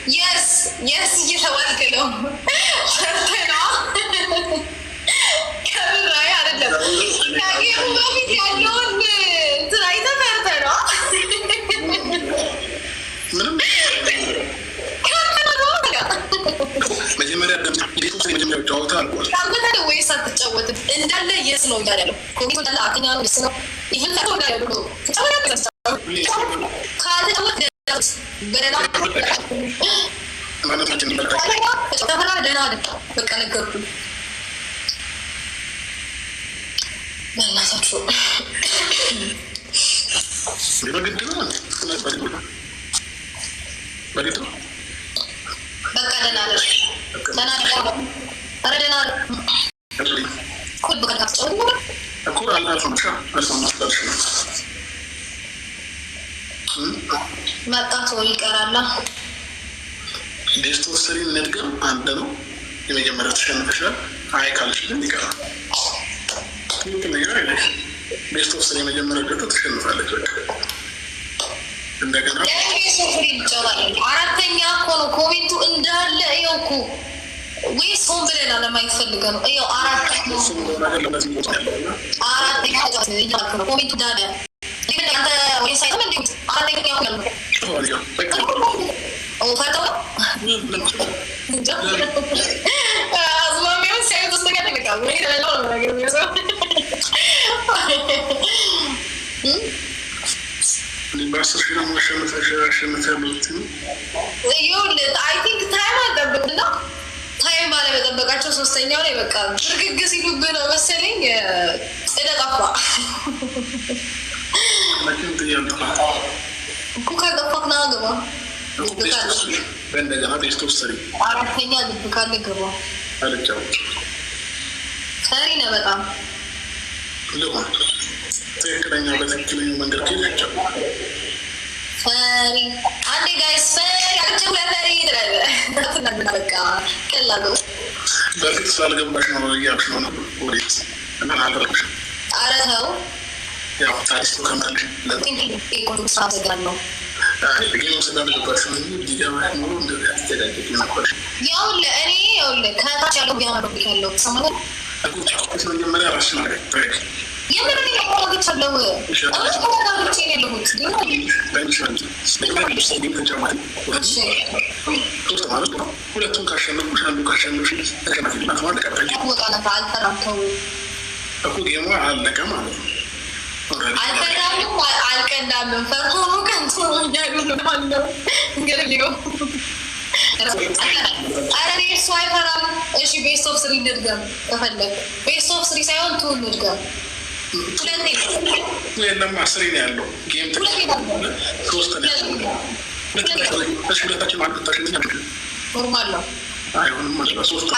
Yes, you know what I know. መጣቶ ይቀራላ ዴስቶ ስሪ ነድገም አንድ ነው የመጀመሪያ ተሸንፈሻል። አይ ካልሽ ግን ይቀራል። ነገር አይደለም። ዴስቶ ስሪ የመጀመሪያ ገጠ ተሸንፋለች። በቃ እንደገና አራተኛ እኮ ነው ኮሜንቱ እንዳለ እየውኩ ወይስ ሆን ብለን ለማየት ፈልገህ ነው? እየው አራተኛ ኮሜንቱ እንዳለ አንተ ወይስ አይተም እንዴ አራተኛ ነው አዝማሚያውን ሲያዩት ውስጥ ጋር ተቀጣው ወይ ተላላው ነው ነገር የሚያሰው ሊባስሽ ነው አይ ቲንክ ታይም አልጠብቅና ታይም ባለመጠበቃቸው ሶስተኛው ላይ በቃ ብርግግ ሲሉብህ ነው መሰለኝ እደጠፋ እኮ ካልጠፋክ ና ግባ በእንደገና ቴስቶ ስሪ አራተኛ ልብ ካለ ግባ አልጫወት ፈሪ ነው በጣም ልሆን ትክክለኛ በትክክለኛ መንገድ ከሄዳቸው ፈሪ አንዴ ጋይስ ፈሪ አጭር ለፈሪ ይላል በቃ ቀላሉ በፊት ስላልገባሽ ነው እያልሽ ነው ወዴት እና አልረግሽ ኧረ ተው ያው ታሪክ ከማለሽ ለምን ሳዘጋን ነው ጌም ስላልገባሽ ነው ዲጋባሽ ነው እንደዚህ አስተዳደግ ነበር ያው ለእኔ ያው ከታች ያለው ቢያመጣው ያለው ሰማሁ አቁጭ መጀመሪያ ራስሽ ማለት ታሪክ የምን ያቆራግጥ አለው አቆራግጥ የለሁት ሁለቱም ካሸነፉሽ አንዱ ካሸነፍሽ ተከናፊነት ማለት አልተራተው እኮ ጌሙ አለቀ ማለት ነው። አልቀዳም ፈርቶ ነው ከንቱ እያሉ ነው ማለት እንግዲህ አረ እሱ አይፈራም። እሺ ቤስት ኦፍ 3 እንድገም ተፈለገ ቤስት ኦፍ 3 ሳይሆን ቱ እንድገም ሁለቴ የለም 10 ነው ያለው ጌም ሶስት ነው ሁለታችን ማለት ታሽነኛ ኖርማል ነው አይሆንም ማለት ነው ሶስት